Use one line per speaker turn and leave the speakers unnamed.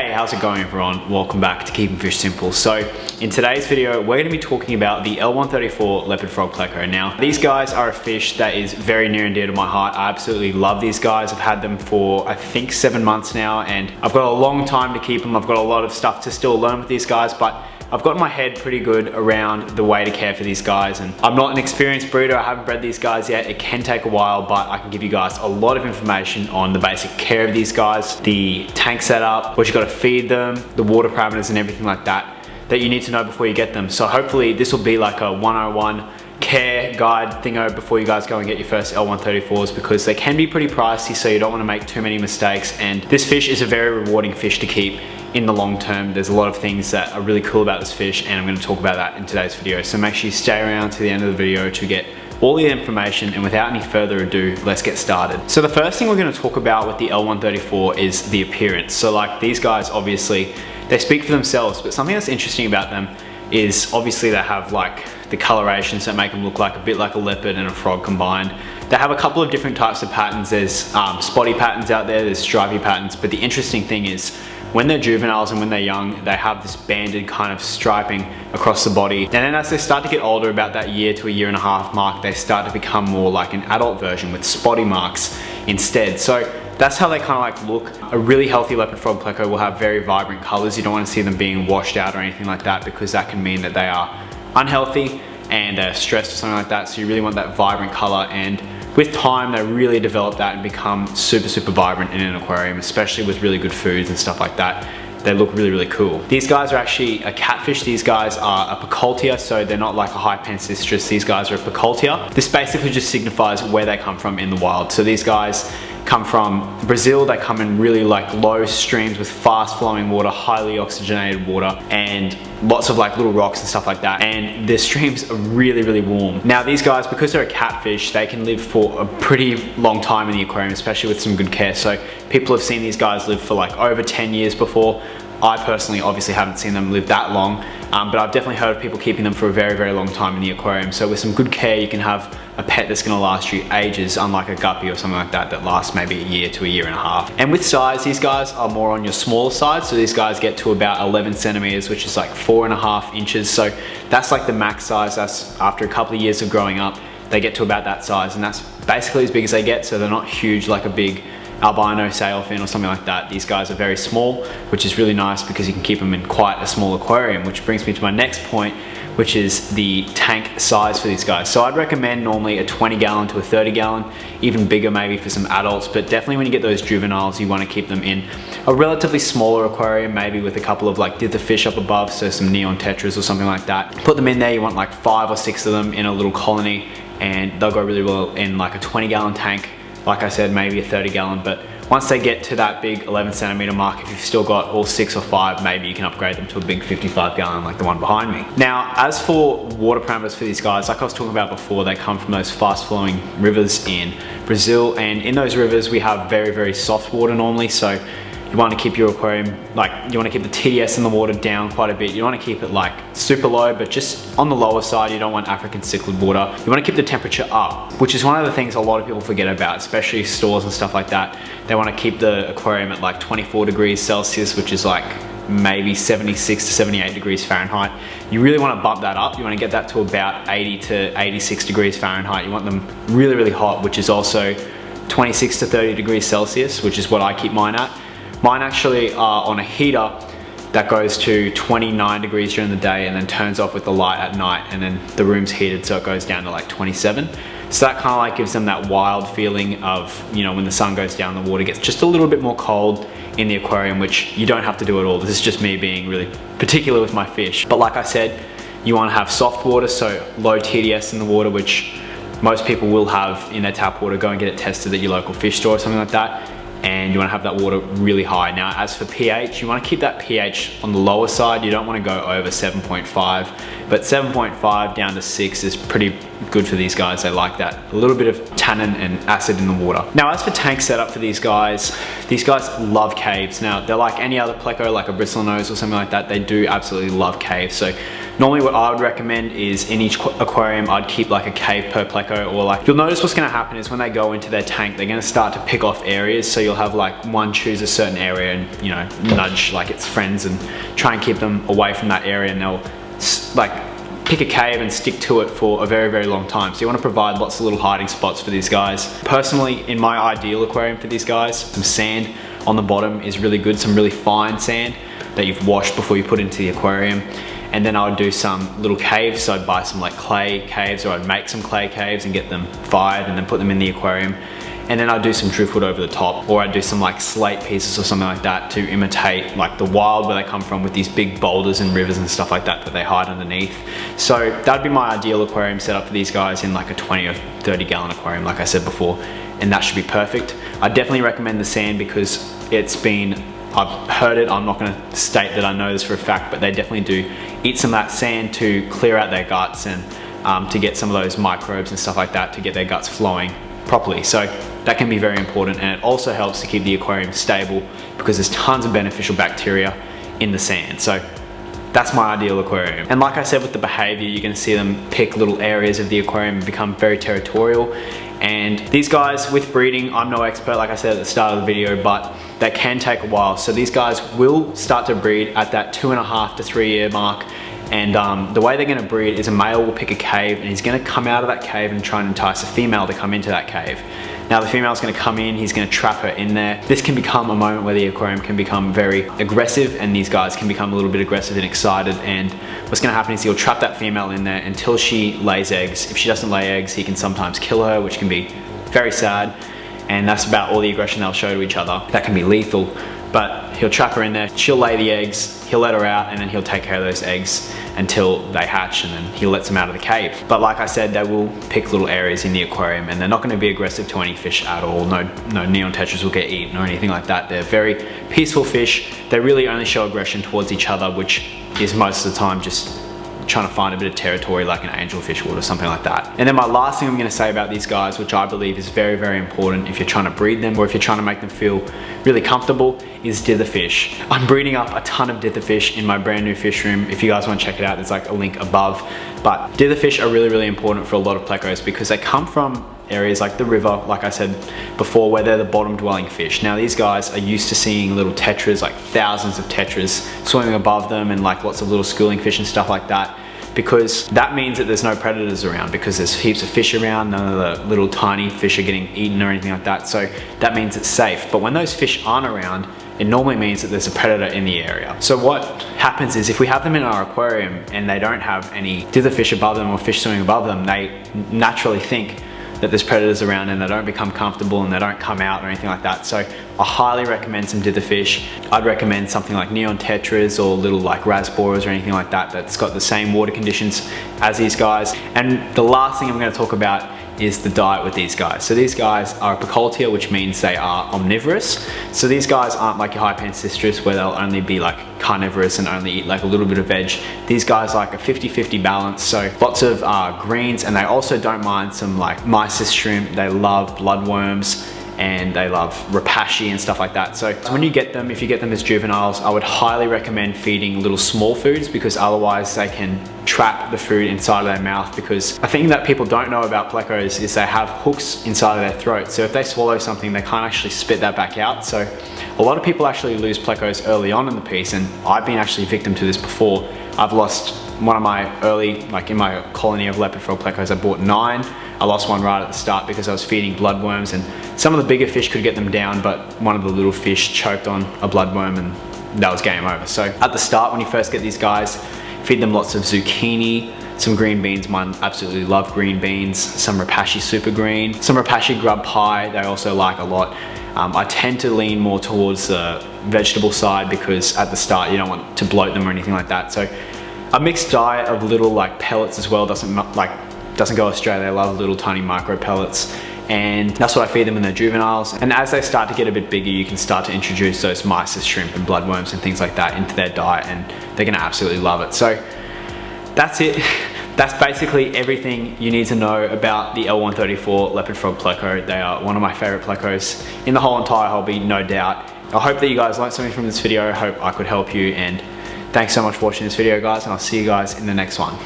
Hey, how's it going everyone? Welcome back to Keeping Fish Simple. So in today's video, we're going to be talking about the L134 leopard frog pleco. Now, these guys are a fish that is very near and dear to my heart. I absolutely love these guys. I've had them for, I think, 7 months now, and I've got a long time to keep them. I've got a lot of stuff to still learn with these guys, but I've got my head pretty good around the way to care for these guys, and I'm not an experienced breeder. I haven't bred these guys yet. It can take a while, but I can give you guys a lot of information on the basic care of these guys, the tank setup, what you got to feed them, the water parameters and everything like that you need to know before you get them. So hopefully this will be like a 101 care guide thingo before you guys go and get your first L134s, because they can be pretty pricey, so you don't want to make too many mistakes. And this fish is a very rewarding fish to keep in the long term. There's a lot of things that are really cool about this fish, and I'm going to talk about that in today's video. So make sure you stay around to the end of the video to get all the information, and without any further ado, let's get started. So the first thing we're going to talk about with the L134 is the appearance. So like, these guys, obviously they speak for themselves, but something that's interesting about them is obviously they have like the colorations that make them look like a bit like a leopard and a frog combined. They have a couple of different types of patterns. There's spotty patterns out there, there's stripy patterns, but the interesting thing is when they're juveniles and when they're young, they have this banded kind of striping across the body. And then as they start to get older, about that year to a year and a half mark, they start to become more like an adult version with spotty marks instead. So that's how they kind of like look. A really healthy leopard frog pleco will have very vibrant colors. You don't want to see them being washed out or anything like that, because that can mean that they are unhealthy and stressed or something like that. So you really want that vibrant color, and with time they really develop that and become super vibrant in an aquarium, especially with really good foods and stuff like that. They look really cool. These guys are actually a catfish. These guys are a Picoltia, so they're not like a Hypancistrus. These guys are a Picoltia. This basically just signifies where they come from in the wild. So these guys come from Brazil. They come in really like low streams with fast flowing water, highly oxygenated water, and lots of like little rocks and stuff like that. And the streams are really warm. Now these guys, because they're a catfish, they can live for a pretty long time in the aquarium, especially with some good care. So people have seen these guys live for like over 10 years before. I personally obviously haven't seen them live that long, but I've definitely heard of people keeping them for a very long time in the aquarium. So with some good care, you can have a pet that's going to last you ages, unlike a guppy or something like that that lasts maybe a year to a year and a half. And with size, these guys are more on your smaller side. So these guys get to about 11 centimeters, which is like 4.5 inches. So that's like the max size. That's after a couple of years of growing up, they get to about that size, and that's basically as big as they get. So they're not huge like a big albino sailfin or something like that. These guys are very small, which is really nice because you can keep them in quite a small aquarium, which brings me to my next point, which is the tank size for these guys. So I'd recommend normally a 20 gallon to a 30 gallon, even bigger maybe for some adults, but definitely when you get those juveniles, you want to keep them in a relatively smaller aquarium, maybe with a couple of like dither fish up above, so some neon tetras or something like that. Put them in there. You want like 5 or 6 of them in a little colony, and they'll go really well in like a 20 gallon tank. Like I said, maybe a 30 gallon, but once they get to that big 11 centimeter mark, if you've still got all 6 or 5, maybe you can upgrade them to a big 55 gallon like the one behind me. Now, as for water parameters for these guys, like I was talking about before, they come from those fast flowing rivers in Brazil, and in those rivers we have very soft water normally. So you want to keep your aquarium, like you want to keep the TDS in the water down quite a bit. You don't want to keep it like super low, but just on the lower side. You don't want African cichlid water. You want to keep the temperature up, which is one of the things a lot of people forget about, especially stores and stuff like that. They want to keep the aquarium at like 24 degrees Celsius, which is like maybe 76 to 78 degrees Fahrenheit. You really want to bump that up. You want to get that to about 80 to 86 degrees Fahrenheit. You want them really hot, which is also 26 to 30 degrees Celsius, which is what I keep mine at. Mine actually are on a heater that goes to 29 degrees during the day and then turns off with the light at night, and then the room's heated so it goes down to like 27. So that kind of like gives them that wild feeling of, you know, when the sun goes down, the water gets just a little bit more cold in the aquarium, which you don't have to do at all. This is just me being really particular with my fish. But like I said, you want to have soft water, so low TDS in the water, which most people will have in their tap water. Go and get it tested at your local fish store or something like that. And you want to have that water really high. Now, as for pH, you want to keep that pH on the lower side. You don't want to go over 7.5, but 7.5 down to 6 is pretty good for these guys. They like that, a little bit of tannin and acid in the water. Now, as for tank setup for these guys love caves. Now, they're like any other pleco, like a bristlenose or something like that. They do absolutely love caves. So normally what I would recommend is in each aquarium, I'd keep like a cave per pleco, or like, you'll notice what's gonna happen is when they go into their tank, they're gonna start to pick off areas. So you'll have like one choose a certain area and, you know, nudge like its friends and try and keep them away from that area, and they'll like pick a cave and stick to it for a very, very long time. So you want to provide lots of little hiding spots for these guys. Personally, in my ideal aquarium for these guys, some sand on the bottom is really good, some really fine sand that you've washed before you put into the aquarium. And then I would do some little caves. So I'd buy some like clay caves, or I'd make some clay caves and get them fired and then put them in the aquarium. And then I'd do some driftwood over the top, or I'd do some like slate pieces or something like that to imitate like the wild where they come from, with these big boulders and rivers and stuff like that that they hide underneath. So that'd be my ideal aquarium setup for these guys, in like a 20 or 30 gallon aquarium, like I said before, and that should be perfect. I definitely recommend the sand because I've heard it, I'm not gonna state that I know this for a fact, but they definitely do eat some of that sand to clear out their guts and to get some of those microbes and stuff like that, to get their guts flowing properly. So that can be very important, and it also helps to keep the aquarium stable because there's tons of beneficial bacteria in the sand. So that's my ideal aquarium. And like I said, with the behavior, you're gonna see them pick little areas of the aquarium and become very territorial. And these guys with breeding, I'm no expert, like I said at the start of the video, but they can take a while. So these guys will start to breed at that 2.5 to 3 year mark. And the way they're gonna breed is a male will pick a cave, and he's gonna come out of that cave and try and entice a female to come into that cave. Now the female's gonna come in, he's gonna trap her in there. This can become a moment where the aquarium can become very aggressive, and these guys can become a little bit aggressive and excited. And what's gonna happen is he'll trap that female in there until she lays eggs. If she doesn't lay eggs, he can sometimes kill her, which can be very sad. And that's about all the aggression they'll show to each other. That can be lethal. But he'll trap her in there, she'll lay the eggs, he'll let her out, and then he'll take care of those eggs until they hatch, and then he lets them out of the cave. But like I said, they will pick little areas in the aquarium, and they're not gonna be aggressive to any fish at all. No neon tetras will get eaten or anything like that. They're very peaceful fish. They really only show aggression towards each other, which is most of the time just trying to find a bit of territory, like an angelfish would or something like that. And then my last thing I'm going to say about these guys, which I believe is very, very important if you're trying to breed them, or if you're trying to make them feel really comfortable, is ditherfish. I'm breeding up a ton of ditherfish in my brand new fish room. If you guys want to check it out, there's like a link above. But ditherfish are really, really important for a lot of plecos because they come from areas like the river, like I said before, where they're the bottom dwelling fish. Now these guys are used to seeing little tetras, like thousands of tetras swimming above them, and like lots of little schooling fish and stuff like that, because that means that there's no predators around, because there's heaps of fish around, none of the little tiny fish are getting eaten or anything like that. So that means it's safe. But when those fish aren't around, it normally means that there's a predator in the area. So what happens is, if we have them in our aquarium and they don't have any ditherfish above them or fish swimming above them, they naturally think that there's predators around, and they don't become comfortable and they don't come out or anything like that. So I highly recommend some ditherfish. I'd recommend something like neon tetras or little like rasboras or anything like that that's got the same water conditions as these guys. And the last thing I'm going to talk about is the diet with these guys. So these guys are Picoltia, which means they are omnivorous. So these guys aren't like your Hypancistris, where they'll only be like carnivorous and only eat like a little bit of veg. These guys like a 50-50 balance, so lots of greens, and they also don't mind some like mysis shrimp. They love bloodworms, and they love rapashi and stuff like that. So when you get them, if you get them as juveniles, I would highly recommend feeding little small foods, because otherwise they can trap the food inside of their mouth. Because a thing that people don't know about plecos is they have hooks inside of their throat. So if they swallow something, they can't actually spit that back out. So a lot of people actually lose plecos early on in the piece, and I've been actually victim to this before. I've lost one of my early, like in my colony of leopard frog plecos, I bought 9. I lost one right at the start because I was feeding bloodworms, and some of the bigger fish could get them down, but one of the little fish choked on a bloodworm and that was game over. So at the start, when you first get these guys, feed them lots of zucchini, some green beans. Mine absolutely love green beans, some rapashi super green, some rapashi grub pie they also like a lot. I tend to lean more towards the vegetable side because at the start you don't want to bloat them or anything like that. So a mixed diet of little like pellets as well doesn't go astray. They love little tiny micro pellets, and that's what I feed them when they're juveniles. And as they start to get a bit bigger, you can start to introduce those mysis shrimp and bloodworms and things like that into their diet, and they're gonna absolutely love it. So that's it. that's basically everything you need to know about the L134 Leopard Frog Pleco. They are one of my favorite Plecos in the whole entire hobby, no doubt. I hope that you guys learned something from this video. I hope I could help you, and thanks so much for watching this video, guys, and I'll see you guys in the next one.